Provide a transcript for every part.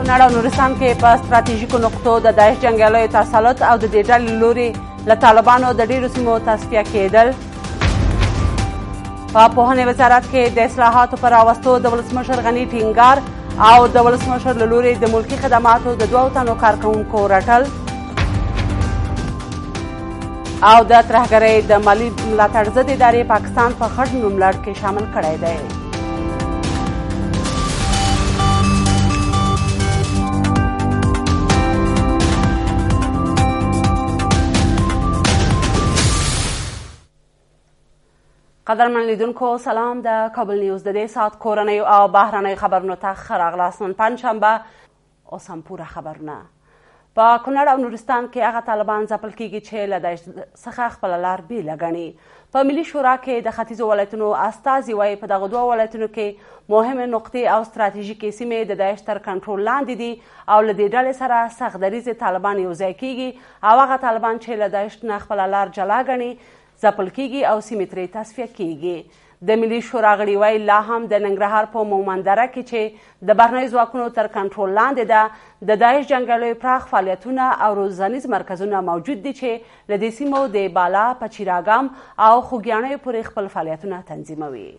کونړ او نورستان کې په ستراتیژیکو نقطو د داعش جنګیالیو تسلط او د دې ډلې له لوري له طالبانو د ډېرو سیمو تصفیه کېدل. په پوهنې وزارت کې د اصلاحاتو پر راوستو د ولسمشر غني ټینګار او د ولسمشر له لوري د ملکي خدماتو د 2 تنو کارکوونکو رټل او د ترهګرۍ د مالي ملاتړ ضد ادارې پاکستان په خړ نوملړ کې شامل کړی دی. قدرمن لیدونکو سلام. د کابل نیوز د دې ساعت کورنیو او بهرنیو خبرونو ته ښه راغلاست. نن پنجشنبه اوس هم پوره خبرونه. په کونړ او نورستان کې هغه طالبان ځپل کېږي چې له داعش څخه خپله لار بېله ګڼي. په ملي شورا کې د ختیځو ولایتونو استازي وایي په دغه 2 ولایتونو کې مهمې نقطې او ستراتیژیکې سیمې د داعش تر کنټرول لاندې دي او له دې ډلې سره سخت دریځې طالبان یوځای کېږي او هغه طالبان چې له داعش نه خپله لار جلا ګڼي ځپل کېږي او سیمې ترې تصفیه کېږي. د ملي شورا غړي وایي لا هم د ننګرهار په مومندره کې چې د بهرنیو ځواکونو تر کنټرول لاندې ده د داعش جنګیالیو پراخ فعالیتونه او روزنیز مرکزونه موجود دي چې له دې سیمو د بالا پچیراګام او خوږیاڼیو پورې خپل فعالیتونه تنظیموي.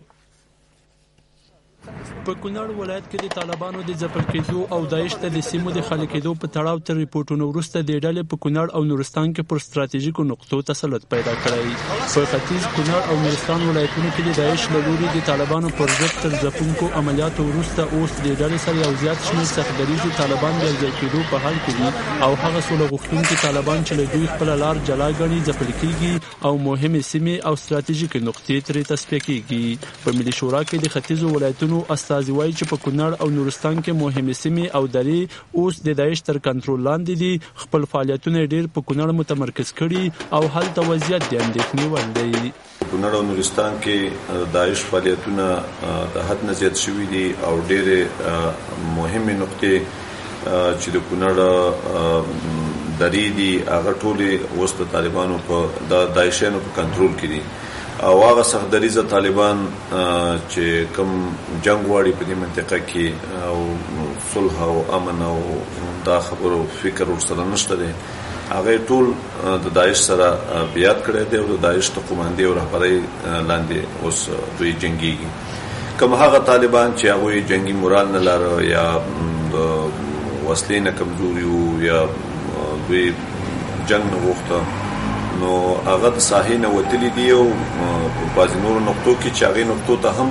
په کونړ ولایت کې د طالبانو د ځپل کېدو او داعش ته د سیمو د خالي کېدو په تړاو تر ریپورټونو وروسته د ډلې په کونړ او نورستان کې پر ستراتیژیکو نقطو تسلط پیدا کړی. په ختیځ کونړ او نورستان ولایتونو کې د داعش له لوري د طالبانو پر ضد تر ځپونکو عملیاتو وروسته اوس د ډلې سره یو زیات شمېر سخت دریځې طالبان د یوځای کېدو په حال کې دي او هغه سوله غوښتونکي طالبان چې له دوی خپله لار جلا ګڼي ځپل کېږي او مهمې سیمې او ستراتیژیکې نقطې ترې تصفیه کېږي. په ملي شورا کې د ختیځو ولایتونو استازي وایي چې په کونړ او نورستان کې مهمې سیمې او درې اوس د داعش تر کنټرول لاندې دي. خپل فعالیتونه ډېر په کونړ متمرکز کړي او هلته وضعیت د اندېښنې وړ دی. کونړ او نورستان کې داعش فعالیتونه د حد نه زیات شوي دي او ډېرې مهمې نقطې چې د کونړ درې دي هغه ټولې اوس د طالبانو په د داعشیانو په کنټرول کې دي او هغه سخت دریځه طالبان چې کوم جنگ غواړي په دې منطقه کې او صلح او امن او دا خبرو فکر ورسره نشته دی هغه ټول د داعش سره بیعت کړی دی او د داعش د قوماندې او رهبرۍ لاندې اوس دوی جنګیږي. کوم هغه طالبان چې هغوی جنګي مورال نه لاره یا وسلې نه کمزوري وو یا دوی جنګ نه غوښته نو هغه د ساحې نه وتلي دي او په بعضې نورو نقطو کې چې هغې نقطو ته هم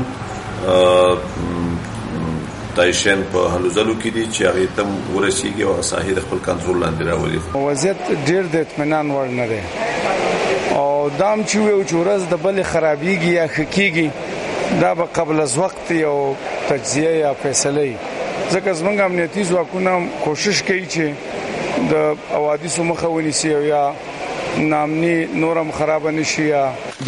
داعشیان په هلو ځلو کې دي چې هغې ته ورسېږي او ساحې د خپل کنټرول لاندې راولي. وضعیت ډېر د اطمینان وړ نه دی او دا هم چې ویو چې ورځ د بلې خرابېږي یا ښه کېږي دا به قبل از وقت یو تجزیه یا فیصله وي ځکه زموږ امنیتي ځواکونه کوشش کوي چې د حوادثو مخه ونیسي او یا نامني نورم خراب نشي.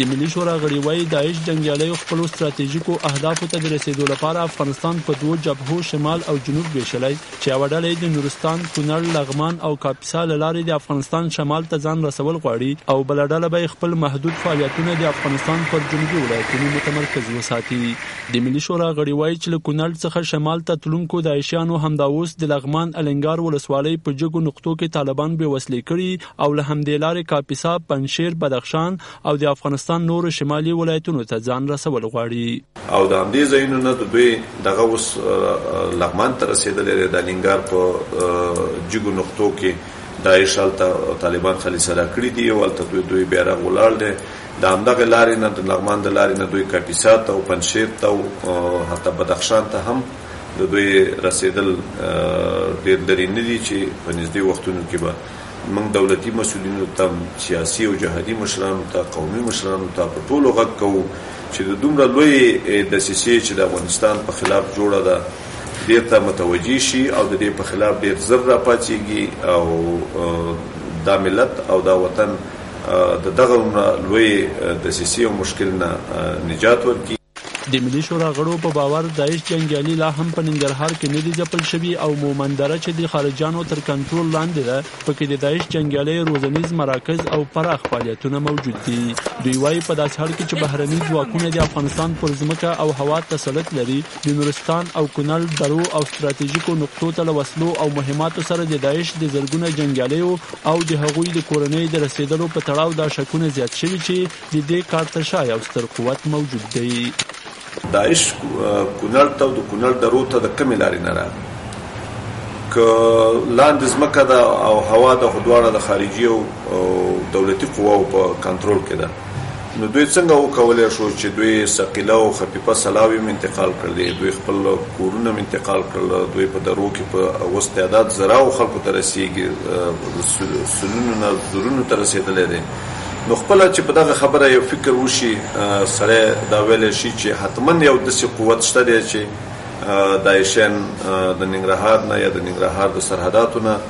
د ملي شورا غړي وایي داعش جنګیالیو خپلو ستراتیژیکو اهدافو ته د رسیدو لپاره افغانستان په 2 جبهو شمال او جنوب ویشلی چې یوه ډله یې د نورستان، کونړ، لغمان او کاپیسا له لارې د افغانستان شمال ته ځان رسول غواړي او بله ډله به خپل محدود فعالیتونه د افغانستان پر جنوبي ولایتونو متمرکز وساتي. د ملي شورا غړي وایي چې له کونړ څخه شمال ته تلونکو داعشیانو همدا اوس د لغمان الینګار ولسوالۍ په جګو نقطو کې طالبان بې وسلې کړي او له همدې لارې کاپیسا، پنجشیر، بدخشان او د افغانستان نورو شمالي ولایتونو ته ځان رسول غواړي. او د همدې ځایونو نه دوی دغه اوس لغمان ته رسېدلی دی. د الینګار په جګو نقطو کې داعش هلته طالبان خلیصره کړي دي او هلته دوی بیرغ ولاړ دی. د همدغې لارې نه د لغمان د لارې نه دوی کاپیسا ته او پنجشیر ته او حتی بدخشان ته هم د دوی رسېدل ډېر لرې نه دي چې په نږدې وختونو کې به موږ دولتي مسؤلینو ته، سیاسي او جهادي مشرانو ته، قومي مشرانو ته په ټولو غږ کوو چې د دومره لوی دسیسې چې د افغانستان په خلاف جوړه ده دې ته متوجه شي او د دې په خلاف ډېر زر راپاڅېږي او دا ملت او دا وطن د دغه لوی دسیسې او مشکل نه نجات ورکړي. د ملي شورا غړو په باور داعش جنګیالي لا هم په ننګرهار کې نه دي ځپل شوي او مومندره چې د خارجیانو تر کنټرول لاندې ده پکې د داعش جنګیالي روزنیز مراکز او پراخ فعالیتونه موجود دي. دوی وایي په داسې حال کې چې بهرني ځواکونه د افغانستان پر ځمکه او هوا تسلط لري، د نورستان او کونړ درو او ستراتیژیکو نقطو ته له وسلو او مهماتو سره د داعش د زرګونه جنګیالیو او د هغوی د کورنۍ د رسېدلو په تړاو دا شکونه زیات شوي چې د دې کار ته شای او ستر قوت موجود دی. داعش کونړ ته او د کونړ درو ته د کمې لارې نه راغی که لاندې ځمکه ده او هوا د خودواړه د خارجي او دولتي قواو په کنټرول کې ده، نو دوی څنګه وکولای شو چې دوی ثقيله او خفيفه سلاوي انتقال کړل، دوی خپل کورونه انتقال کړل، دوی په درو کې په اوس تعداد زراو خلکو ته رسیږي، سلونو زرونو ته رسیدلې دي. نو خپل چې په دغه خبره یو فکر وشي سره دا ویل شي چې حتما یو داسې قوت شته دی چې داعشان د ننګرهار نه یا د ننګرهار د سرحداتو نه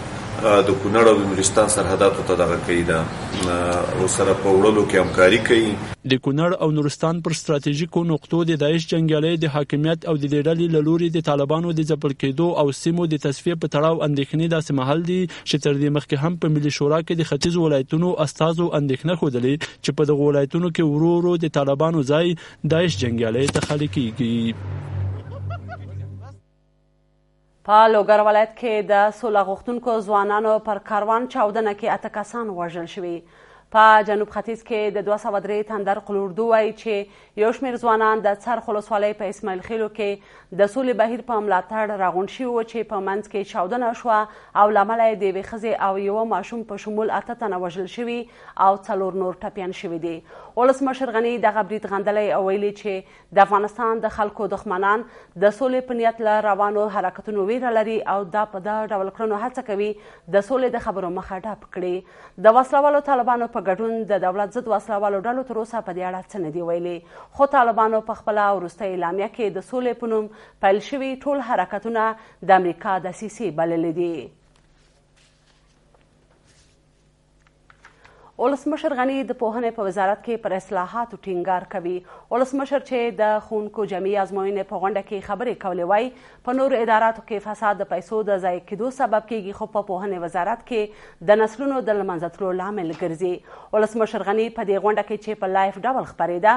د کونړ او د نورستان سرحداتو ته دغه کوي دا او سره په وړلو کې همکاري کوي. د کونړ او نورستان پر ستراتیژیکو نقطو د داعش جنګیالي د حاکمیت او د دې ډلې له لوري د طالبانو د ځپل کېدو او سیمو د تصفیې په تړاو اندېښنې داسې مهال دي چې تر دې مخکې هم په ملي شورا کې د ختیځ ولایتونو استازو اندېښنه ښودلې چې په دغو ولایتونو کې ورو ورو د طالبانو ځای داعش جنګیالي ته خالي کیږي. په لوګر ولایت کې د سوله غوښتونکو ځوانانو پر کاروان چاودنه کې 8 کسان وژل شوي. په جنوب ختیځ کې د 203 تندر قلوردو وایي چې یو شمېر ځوانان د څرخ ولسوالۍ په اسماعیل خیلو کې د سولې بهیر په ملاتړ راغونډ شوي وو چې په منځ کې چاودنه شوه او له امله یې د یوې ښځې او یوه ماشوم په شمول 8 تنه وژل شوي او 4 نور ټپیان شوي دي. ولسمشر غني دغه برید غندلی او ویلي چې د افغانستان د خلکو دښمنان د سولې په نیت له روانو حرکتونو ویره لري او دا په دا ډول کړنو هڅه کوي د سولې د خبرو مخه ډپ کړي. د وسلوالو طالبانو په ګډون د دولت ضد وسلوالو ډلو تر اوسه په دې اړه څه نه دي ویلي، خو طالبانو په خپله وروستۍ اعلامیه کې د سولې په نوم پیل شوي ټول حرکتونه د امریکا دسیسې بللي دي. ولسمشر غني د پوهنې په وزارت کې پر اصلاحاتو ټینګار کوي. ولسمشر چې د ښوونکو جمعي ازموینې په غونډه کې خبرې کولې وایي په نورو اداراتو کې فساد د پیسو د ضایع کېدو سبب کیږي، خو په پوهنې وزارت کې د نسلونو د له منځه تلو لامل ګرځي. ولسمشر غني په دې غونډه کې چې په لایف ډول خپرېده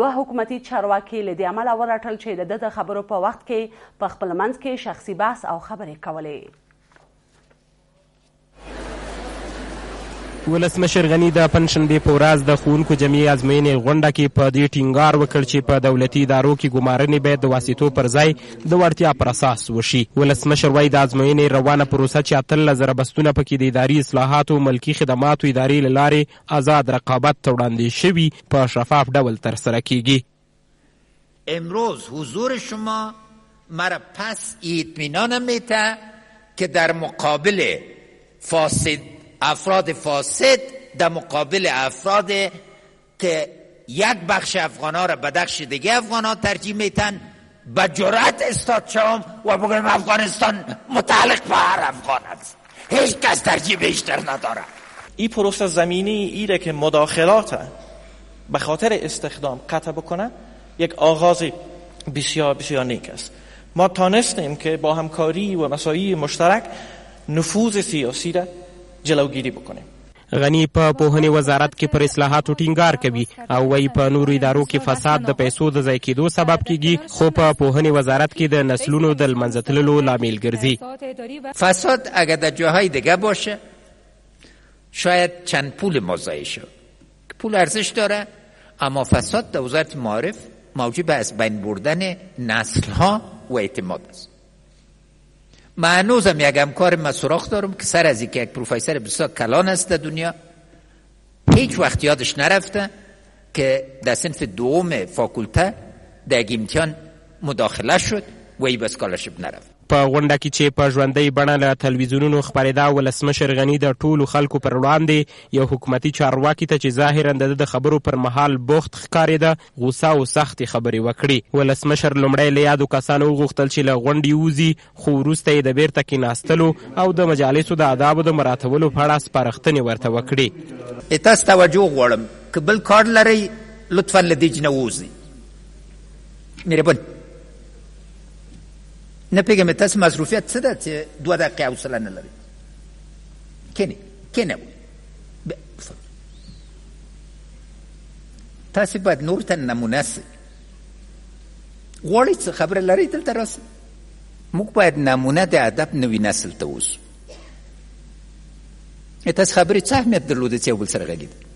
2 حکومتي چارواکي له دې امله ورټل چې د خبرو په وخت کې په خپل منځ کې شخصي بحث او خبرې کولې. ولسمشر غني د پنجشنبې په ورځ د ښوونکو جمعي ازموینې غونډه کې په دې ټینګار وکړ چې په دولتي ادارو کې ګمارنې باید د واسطو پر ځای د وړتیا پر اساس وشي. ولسمشر وایي د ازموینې روانه پروسه چې 18,000 بستونه پکې د اداري اصلاحاتو ملکي خدماتو ادارې له لارې آزاد رقابت ته وړاندې شوي په شفاف ډول ترسره کیږي. امروز حضور شما مرا پس اطمینانم میده که در مقابل افراد فاسد در مقابل افراد که یک بخش افغانا را به بخش دیگه افغانا ترجیح میتن به جرأت استاد شوم و بگویم افغانستان متعلق به هر افغان است، هیچ کس ترجیح بیشتر نداره. این پروسه زمینی ایره که مداخلات به خاطر استخدام قطع بکنه یک آغاز بسیار بسیار نیک است. ما تانستیم که با همکاری و مساعی مشترک نفوذ سیاسی را جلوگیری بکنیم. غني په پوهنې وزارت کې پر اصلاحاتو ټینګار کوي او وایي په نورو ادارو کې فساد د پیسو د ضایع کېدو سبب کیږي، خو په پوهنې وزارت کې د نسلونو د له منځه تللو لامل ګرځي. فساد اگر در جاهای دیگه باشه شاید چند پول ما ضایع شد، پول ارزش داره، اما فساد در وزارت معارف موجب از بین بردن نسل‌ها و اعتماد است. من هنوزم یک همکار من سراغ دارم که سر از یک پروفسور بسیار کلان است در دنیا، هیچ وقت یادش نرفته که در صنف دوم فاکولته در یک امتحان مداخله شد و ای به اسکالرشپ نرفت. په غونډه کې چې په ژوندۍ بڼه له تلویزیونونو خپرېده، ولسمشر غني د ټولو خلکو پر وړاندې یو حکومتي چارواکي ته چې ظاهرا د خبرو پر مهال بوخت ښکارېده غوسه او سختې خبرې وکړې. ولسمشر لومړی له یادو کسانو وغوښتل چې له غونډې ووځي، خو وروسته یې د بیرته کېناستلو او د مجالسو د آدابو د مراعاتولو په اړه سپارښتنې ورته وکړې. تاسو توجه غواړم که بل کار لرئ لطفا له دې نه ووځئ، مهربان نه پیږم تاسو مصروفیت څه ده چې 2 دقیقې حوصله نه لرئ کینه تاسو باید نور ته نمونه سئ غواړئ څه خبره لرئ دلته راسئ موږ باید نمونه د ادب نوي نسل ته اوسو تاسو خبرې څه اهمیت درلوده چې یو بل سره غږېدل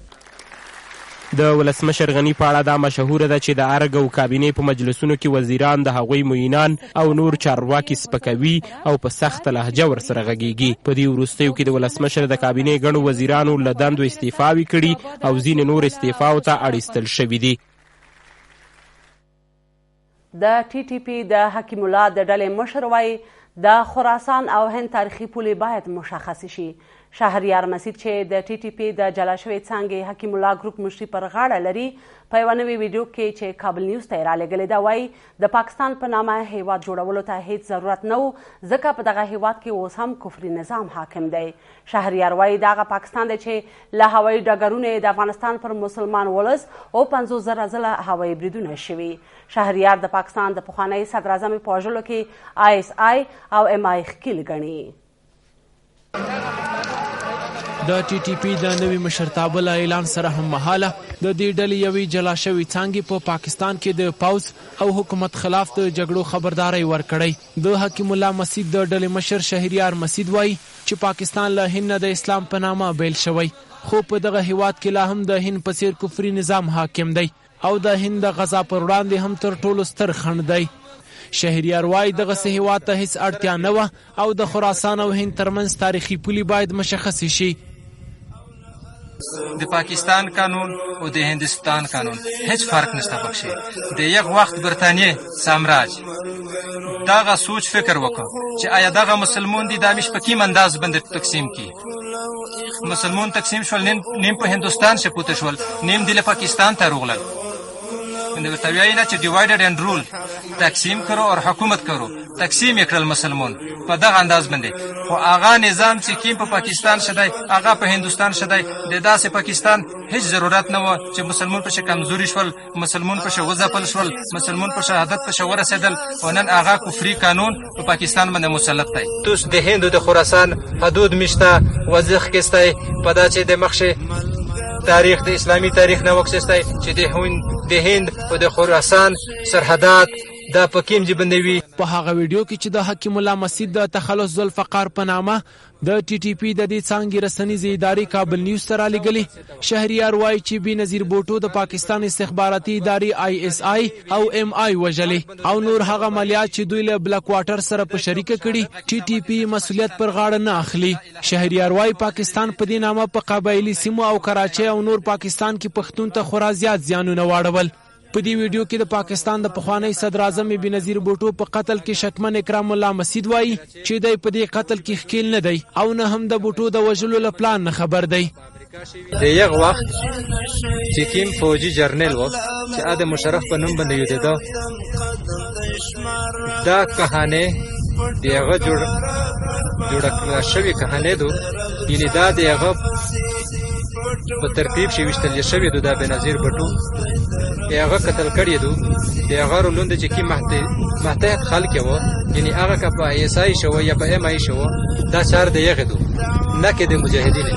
د ولسمشر غني په اړه دا مشهوره ده چې د ارګ او کابینې په مجلسونو کې وزیران د هغوی معینان او نور چارواکي سپکوي او په سخته لهجه ورسره غږیږي په دې وروستیو کې د ولسمشر د کابینې ګڼو وزیرانو له دندو استعفاوې کړي او ځینې نور استعفاو ته اړ شوي دي. د ټي ټي پي د حکیم الله د ډلې مشر وایي د خراسان او هند تاریخي پولې باید مشخص شي. شهریار مسید چې د ټي ټي پي د جلا شوې څانګې حکیم الله ګروپ مشري پر غاړه لري په یوه نوې ویډیو کې چې کابل نیوز ته یې رالېږلې ده وایي د پاکستان په نامه هیواد جوړولو ته هیڅ ضرورت نه و ځکه په دغه هیواد کې اوس هم کفري نظام حاکم دی. شهریار وایي دغه پاکستان دی چې له هوایي ډګرونو د افغانستان پر مسلمان ولس او 50,000 ځله هوایي بریدونه شوي. شهریار د پاکستان د پخواني صدراعظم په وژلو کې ISI او MI ښکیل ګڼي. د ټي ټي پي د نوي مشرتابه له اعلان سره هم مهاله د دې ډلې یوې جلا شوې څانګې په پاکستان کې د پوځ او حکومت خلاف د جګړو خبرداری ورکړی. د حکیم الله مسید د ډلې مشر شهریار مسید وایي چې پاکستان له هند نه د اسلام په نامه بیل شوی خو په دغه هیواد کې لا هم د هند په څیر کفري نظام حاکم دی او د هند د غزا پر وړاندې هم تر ټولو ستر خنډ دی. شهریار وایي دغسې هیواد ته هیڅ اړتیا نه وه او د خراسان او هند ترمنځ تاریخي پولې باید مشخص شي. د پاکستان قانون او د هندستان قانون هیڅ فرق نشته پکښې. د یک وخت برطانیې سامراج دغه سوچ فکر وکړ چې آیا دغه مسلمون دي دا مش په کوم انداز باندې تقسیم کی. مسلمون تقسیم شول نیم په هندستان شپوته شول نیم د پاکستان ته روغلل. من ورته وایي نه چې ډیوایډډ اینډ رول تقسیم کړو او حکومت کړو تقسیم یې کړل مسلمون په دغه انداز باندې خو هغه نظام چې کیم په پاکستان شدی هغه په هندوستان شدی د داسې پاکستان هیڅ ضرورت نه و چې مسلمون په کمزوري شول مسلمون په وځپل شول مسلمون په شهادت په ورسېدل او نن هغه کفري قانون په پاکستان باندې مسلط دی. توس د هند او د خراسان حدود میشته وضخ کېستی په دا چې د مخشه تاریخ د اسلامی تاریخ نه وکسستی چې د هند او د خراسان سرحدات دا په کوم ځای باندې وي. په هغه ویډیو کې چې د حکیم الله مسید د تخلص ذوالفقار په نامه د ټي ټي پي د دې څانګې رسنیزې ادارې کابل نیوز ته رالېږلې شهریار وایي چې بېنظیر بوټو د پاکستان استخباراتي ادارې ISI او MI وژلې او نور هغه عملیات چې دوی له بلک واټر سره په شریکه کړي ټي ټي پي مسؤلیت پر غاړه نه اخلي. شهریار وایي پاکستان په دې نامه په قبایلي سیمو او کراچۍ او نور پاکستان کې پښتون ته خورا زیات زیانونه واړول. په دې ویډیو کې د پاکستان د پخوانی صدر اعظم بېنظیر بوټو په قتل کې شکمن اکرام الله مسید وایي چې دی په دې قتل کې ښکیل نه دی او نه هم د بوټو د وژلو له پلان نه خبر دی. د یک وخت چې کوم فوجي جرنیل و چې اد مشرف په نوم باندې یودېده دا کهانه د هغه جوړه کړه شوې کهانه دو یعنی دا د هغه په ترتیب شي وشتل شوی د بېنظیر بوټو هغه قتل کړی دو د هغه رولوند چې کی محتاط خلک و یعنی هغه که په ISI شو یا په MI شو دا چار دی یغه دو نه کې د مجاهدین.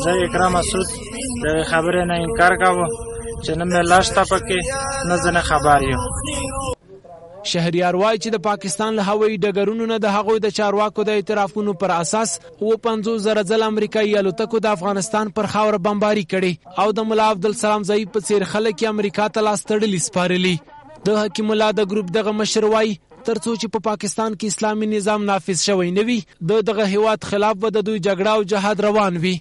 زه اکرام مسعود د خبرې نه انکار کاوه چې نه مې لاشته پکې نه زنه خبر یو. شهریار وایي چې د پاکستان له هوایي ډګرونو نه د هغوی د چارواکو د اعترافونو پر اساس 50,000 ځله امریکایي الوتکو د افغانستان پر خاوره بمباري کړي او د ملا عبدالسلام ضعیف په څیر خلک یې امریکا ته لاس تړلي سپارلي. د حکیم الله د ګروپ دغه مشر وایي ترڅو چې په پاکستان کې اسلامي نظام نافذ شوی نه وي دغه هیواد خلاف به د دوی جګړه او جهاد روان وي.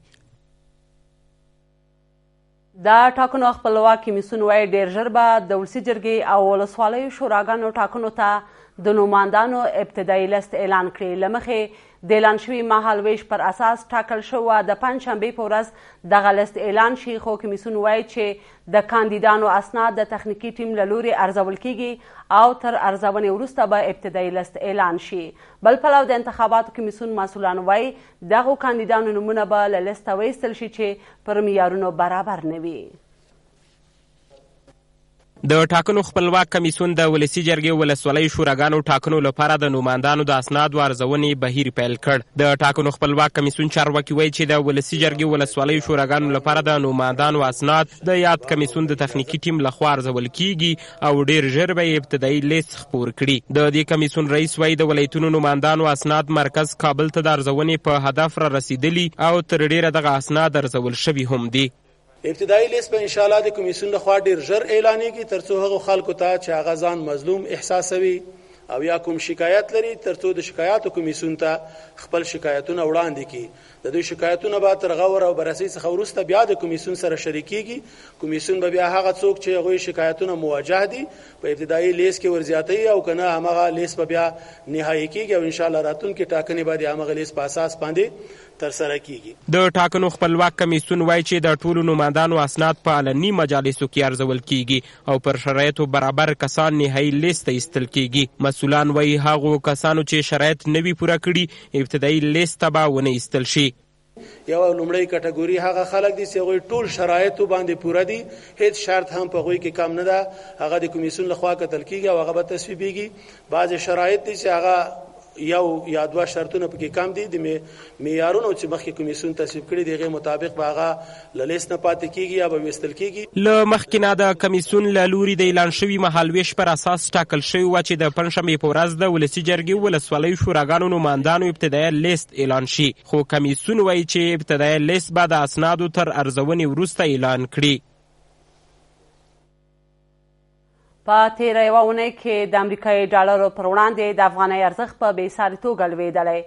د ټاکنو خپلواک کمیسیون وایي ډېر ژر به د ولسي جرګې او ولسوالیو شوراګانو ټاکنو ته د نوماندانو ابتدایي لست اعلان کړي. له مخې د اعلان شوي مهالویش پر اساس ټاکل شوه د پنجشنبې په ورځ دغه لست اعلان شي خو کمیسیون وایي چې د کاندیدانو اسناد د تخنیکي ټیم له لوري ارزول کیږي او تر ارزونې وروسته به ابتدایي لست اعلان شي. بل پلو د انتخاباتو کمیسیون مسؤلان وایي دغو کاندیدانو نومونه به له لسته وایستل شي چې پر معیارونو برابر نه وي. د ټاکنو خپلواک کمیسیون د ولسي جرګې ولسوالۍ شوراګانو ټاکنو لپاره د نوماندانو د اسنادو ارزونې بهیر پیل کړ. د ټاکنو خپلواک کمیسیون چارواکي وایي چې د ولسي جرګې ولسوالۍ شوراګانو لپاره د نوماندانو اسناد د یاد کمیسیون د تخنیکي ټیم لخوا ارزول کیږي او ډیر ژر به ابتدایي لیست خپور کړي. د دې کمیسیون رئیس وایي د ولایتونو نوماندانو اسناد مرکز کابل ته د ارزونې په هدف را رسیدلی او تر ډیره دغه اسناد ارزول شوي هم دي. ابتدایي لیست به ان شاء الله د کمیسیون لخوا ډیر ژر اعلانېږي ترڅو هغه خلکو ته چې هغه ځان مظلوم احساسوي او یا کوم شکایت لري ترڅو د شکایاتو کمیسیون ته خپل شکایتونه وړاندې کړي. د دوی شکایتونه به تر غور او بررسي څخه وروسته بیا د کمیسیون سره شریکېږي. کمیسیون به بیا هغه څوک چې هغوی شکایتونه موجه دي په ابتدایي لیست کې ورزیاتوي او که نه همغه لیست به بیا نهایي کېږي او ان شاء الله راتلونکي ټاکنې به د همغه لیست په اساس باندې ترسره کیږي. د ټاکنو خپلواک کمیسیون وایي چې د ټولو نوماندانو اسناد په علني مجالسو کې ارزول کیږي او پر شرایطو برابر کسان نهایي لیست ته ایستل کیږي. مسؤلان وایي هغو کسانو چې شرایط نه وي پوره کړي ابتدایي لیست ته به ونه ایستل شي. یو لومړی کټګوري هغه خلک دي چې هغوی ټول شرایطو باندې پوره دي، هیڅ شرط هم په هغوی کې کم نه ده، هغه د کمیسیون لخوا کتل کیږي او هغه به تصویبیږي. بعضې شرایط دي چې هغه یو یا دوه شرطونه پکې کم دي، د معیارونو چې مخکې کمیسیون تصویب کړي د هغې مطابق به هغه له لیست نه پاتې کیږي یا به ویستل کیږي. له مخکې نه د کمیسیون له لوري د اعلان شوي مهالویش پر اساس ټاکل شوي وه چې د پنجشنبې په ورځ د ولسي جرګې ولسوالیو شوراګانو نوماندانو ابتدایي لیست اعلان شي، خو کمیسیون وایي چې ابتدایي لیست به د اسنادو تر ارزونې وروسته اعلان کړي. په تیره یوه اونۍ کې د امریکایي ډالرو پر وړاندې د افغانۍ ارزښت په بېساري توګه لوېدلی.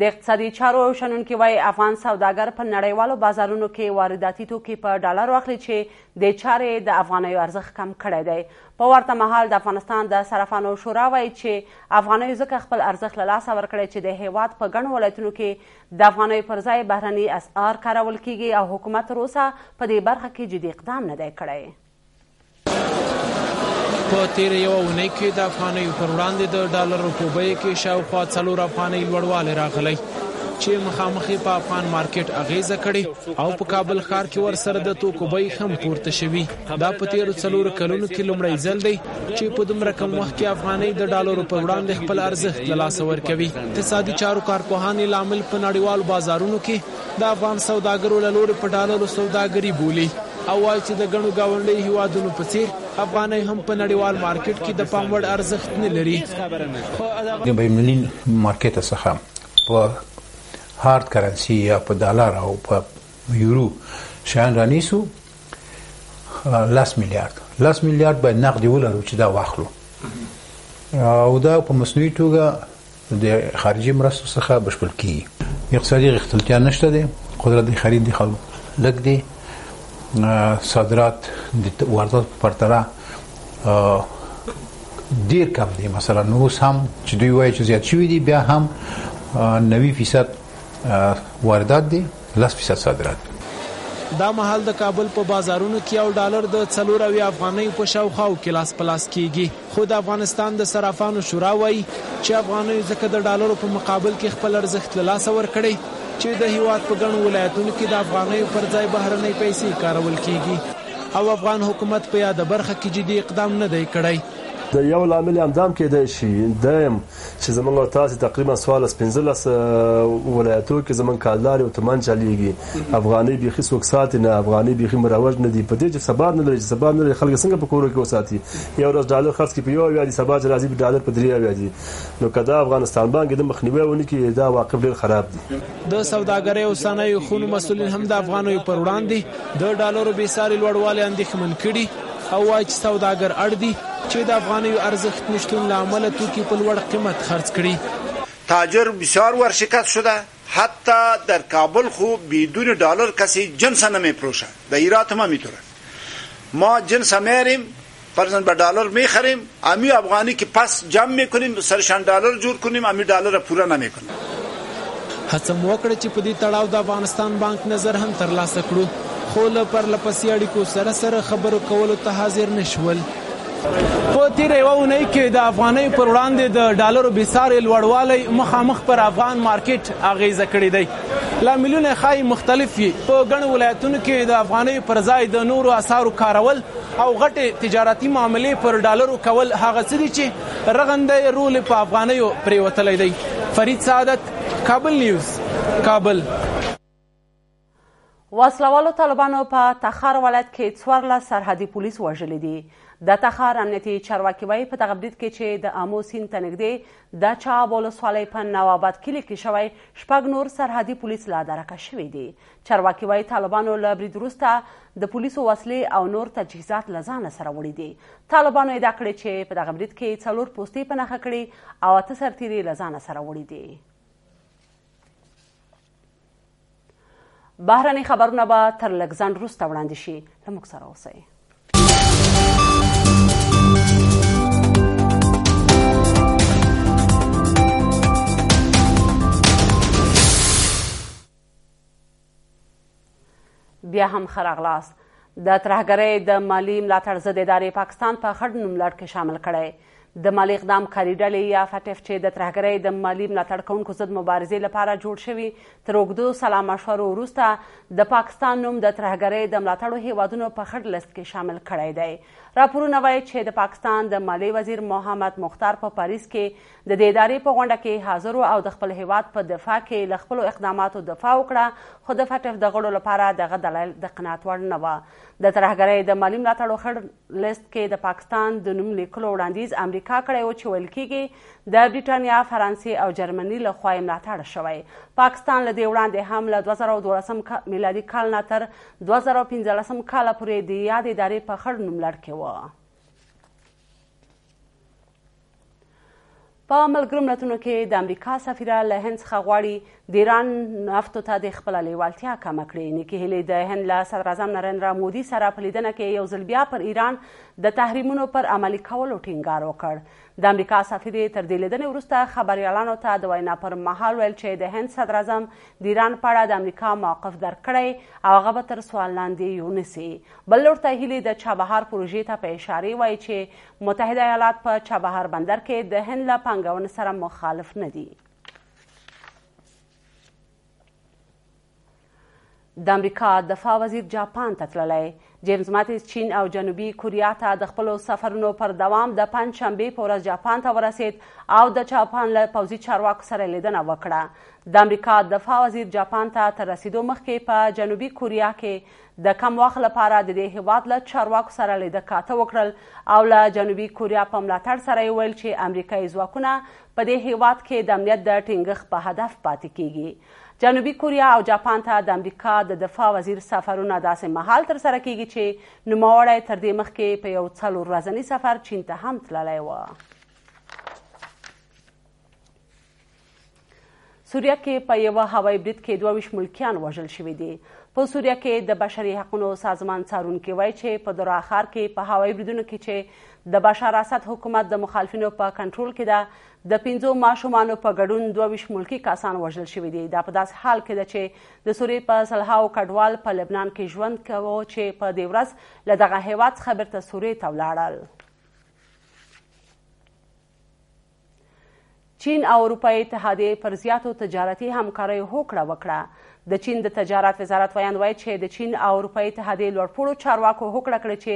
د اقتصادي چارو شنونکي وایي افغان سوداګر په نړیوالو بازارونو کې وارداتي توکي په ډالرو اخلي چې د چارې د افغانیو ارزښت کم کړی دی. په ورته مهال د افغانستان د صرافانو شورا وایي چې افغانیو ځکه خپل ارزښت له لاسه ورکړی چې د هیواد په ګڼو ولایتونو کې د افغانیو پر ځای بهرني اسعار کارول کیږي او حکومت تر اوسه په دې برخه کې جدي اقدام نه دی کړی. په تیره یوه اونۍ کې د افغانیو پر وړاندې د ډالرو په بیه کې شاوخوا 4 افغانۍ لوړوالی راغلی چې مخامخ په افغان مارکیټ اغیزه کړې او په کابل ښار کې ورسره د توکو بیې هم پورته شوي. دا په تیرو 4 کلونو کې لومړی ځل دی چې په دومره کم وخت کې افغانۍ د ډالرو پر وړاندې خپل ارزښت له لاسه ورکوي. اقتصادي چارو کارپوهان یې لامل په نړیوالو بازارونو کې د افغان سوداګرو له لوري په ډالرو سوداګري بولي او وایي چې د ګڼو ګاونډیو هیوادونو په څیر افغانۍ هم په نړیوال مارکیټ کې د پام وړ ارزښت نه لري. د بینالمللي مارکیټ څخه په هارد کرنسي یا په ډالر او په یورو شیان رانیسو 10 میلیارد باید نقدي ولرو چې دا واخلو او دا په مصنوعي توګه د خارجي مرستو څخه بشپړ کیږي. اقتصادي غښتلتیا نشته دی، قدرت د خرید د خلکو لږ دی، صادرات د واردات په پرتله ډیر کم دی. مثلا اوس هم چې دوی وایي چې زیات شوي دي بیا هم 90% واردات دي، 10% صادرات. دا مهال د کابل په بازارونو کې یو ډالر د 4 افغانۍ په شاوخوا کې لاس په لاس کیږي. خو د افغانستان د صرافانو شورا وایي چې افغانۍ ځکه د ډالرو په مقابل کې خپل ارزښت له لاسه ورکړی چې د هیواد په ګڼو ولایتونو کې د افغانیو پر ځای بهرنۍ پیسې کارول کیږي او افغان حکومت په یاده برخه کې جدي اقدام نه دی کړی. د یو لامل همدام کېدای شي دیم چې زمونږ تاسې تقریبا 15 ولایتو کې زمونږ کالداري او تمن چلیږي، افغانۍ بیخي څوک ساتي نه، افغانۍ بیخي مروج نه دي. په دې چې ثبات نه لري، چې ثبات نه لري خلک څنګه په کورو کې وساتي؟ یو ورځ ډالر خرڅ کړي په 1 دي، سبا چې راځي په ډالر په 3 دي. نو کدا افغانستان باندې د مخنیوي ونی کې دا واقع ډیر خراب دي. د سوداګرۍ او صنایعو خونو مسؤلین هم د افغانیو پر وړاندې د ډالرو بېساري لوړوالی اندېښمن کړي او وایي چې سوداګر اړ دي چې د افغانیو ارزښت نشتون له امله توکي په لوړ قیمت خرڅ کړي. تاجر بسیار ورشکست شده، حتی در کابل خوب بدون دلار کسی جنس نمیفروشه، در ایران هم همینطوره. ما جنس میاریم فرضاً به دلار میخریم، امی افغانی که پس جمع میکنیم سرشان دلار جور کنیم، امی دلار پورا نمیکنیم. هڅه مو وکړه چې په دې تړاو د افغانستان بانک نظر هم ترلاسه کړو، خو له پرلپسې اړیکو سره خبرو کولو ته حاضر نشول. په تیره یوه اونۍ کې د افغانۍ پر وړاندې د ډالرو بېساري لوړوالی مخامخ پر افغان مارکیټ اغیزه کړې دی. لاملونه ښایي مختلف وي. په ګڼو ولایتونو کې د افغانۍ پر ځای د نورو اسعارو کارول او غټې تجارتي معاملې پر ډالرو کول هغه څه دي چې رغنده رول په افغانیو پرېوتلی دی. فرید سعادت، کابل نیوز، کابل. وسلوالو طالبانو په تخار ولایت کې 14 سرحدي پولیس وژلي دي. د تخار امنیتي چارواکي وایي په دغه برید کې چې د آمو سیند ته نږدې د چاب ولسوالۍ په نواباد کلي کې شوی 6 نور سرحدي پولیس لا درکه شوي دي. چارواکي وایي طالبانو له برید وروسته د پولیسو وسلې او نور تجهیزات له ځانه سره وړي دي. طالبانو ادعا کړې چې په دغه برید کې 4 پوستې په نښه کړي او 8 سرتیري له ځانه سره وړي دي. بهرني خبرونه به تر لږ ځنډ وروسته وړاندې شي. له موږ سره اوسئ. بیا هم ښه راغلاست. د ترهګرۍ د مالي ملاتړ ضد ادارې پاکستان په خړ نوملړ کې شامل کړی. د مالي اقدام کاري ډلې یا فټف چې د ترهګرۍ د مالي ملاتړ کوونکو ضد مبارزې لپاره جوړ شوي تر اوږدو سلا مشورو وروسته د پاکستان نوم د ترهګرۍ د ملاتړو هیوادونو په خړ لیست کې شامل کړی دی. راپورونه وایي چې د پاکستان د مالی وزیر محمد مختار په پاریس کې د دې ادارې په غونډه کې حاضر او د خپل هیواد په دفاع کې له خپلو اقداماتو دفاع وکړه، خو د فټف د غړو لپاره دغه دلایل د قناعت وړ نه وه. د ترهګرۍ د مالي ملاتړو خړ لیست کې د پاکستان د نوم لیکلو وړاندیز امریکا کړی و چې ویل کېږي د بریټانیا، فرانسې او جرمني له خوا یې ملاتړ شوی. پاکستان له دې وړاندې هم له 2012 میلادي کال نه تر 2015 کاله پورې د یاد ادارې په خړ نوملړ کې و. په ملګرو ملتونو کې د امریکا سفیره له هند څخه غواړي د ایران نفتو ته د خپله لیوالتیا کمه کړي. نیکي هیلي د هند له صدراعظم نریندرا مودي سره په لیدنه کې یو ځل بیا پر ایران د تحریمونو پر عملي کولو ټینګار وکړ. د امریکا سفیرې تر دې لیدنې وروسته خبریالانو ته د وینا پر مهال ویل چې د هند صدراعظم د ایران په اړه د امریکا موقف درک کړی او هغه به تر سوال لاندې ونیسي. بل لور ته هیلي د چابهار پروژې ته په اشارې وایي چې متحده ایالات په چابهار بندر کې د هند له پانګونې سره مخالف نه دي. د امریکا دفاع وزیر جاپان ته تللی. جیمز ماتیس چین او جنوبي کوریا ته د خپلو سفرونو پر دوام د پنجشنبې په ورځ جاپان ته ورسید او د جاپان له پوځي چارواکو سره لیدنه وکړه. د امریکا دفاع وزیر جاپان ته تر رسیدو مخکې په جنوبي کوریا کې د کم وخت لپاره د دې هیواد له چارواکو سره لیده کاته وکړل او له جنوبي کوریا په ملاتړ سره یې ویل چې امریکایي ځواکونه په دې هیواد کې د امنیت د ټینګښت په هدف پاتې کیږي. جنوبي کوریا او جاپان ته د امریکا د دفاع وزیر سفرونه داسې مهال ترسره کیږي چې نوموړی تر دې مخکې په یو 4 ورځني سفر چین ته هم تللی و. سوریه کې په یوه هوایي برید کې 22 ملکیان وژل شوي دي. په سوریه کې د بشري حقونو سازمان څارونکي وایي چې په درعا ښار کې په هوایي بریدونو کې چې د بشار اسد حکومت د مخالفینو په کنټرول کې ده د 5 ماشومانو په ګډون 22 ملکي کسان وژل شوي دي. دا په داسې حال کې ده چې د سوریې په سلهاو کډوال په لبنان کې ژوند کوي چې په دې ورځ له دغه هیواد څخه بیرته سوریې ته ولاړل. چین او اروپایي اتحادیې پر زیاتو تجارتي همکاریو هوکړه وکړه. د چین د تجارت وزارت ویاند وایي چې د چین او اروپایي اتحادیې لوړپوړو چارواکو هوکړه کړې چې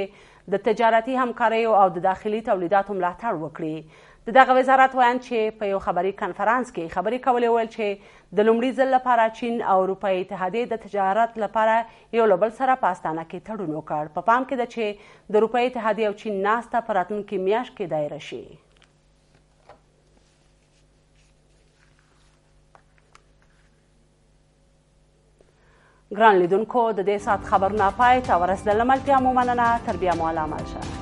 د تجارتي همکاریو او د داخلي تولیداتو ملاتړ وکړي. د دغه وزارت ویاند چې په یو خبري کنفرانس کې خبرې کولې ویل چې د لومړي ځل لپاره چین او اروپایي اتحادیې د تجارت لپاره یو له بل سره په استانه کې تړون وکړ. په پام کې ده چې د اروپایي اتحادیې او چین ناسته په راتلونکي میاشت کې دایره شي. ګران لیدونکو د دې ساعت خبرونه پای ته ورسېدل. ملتیا مو مننه. تر بیا مو الله مل شه.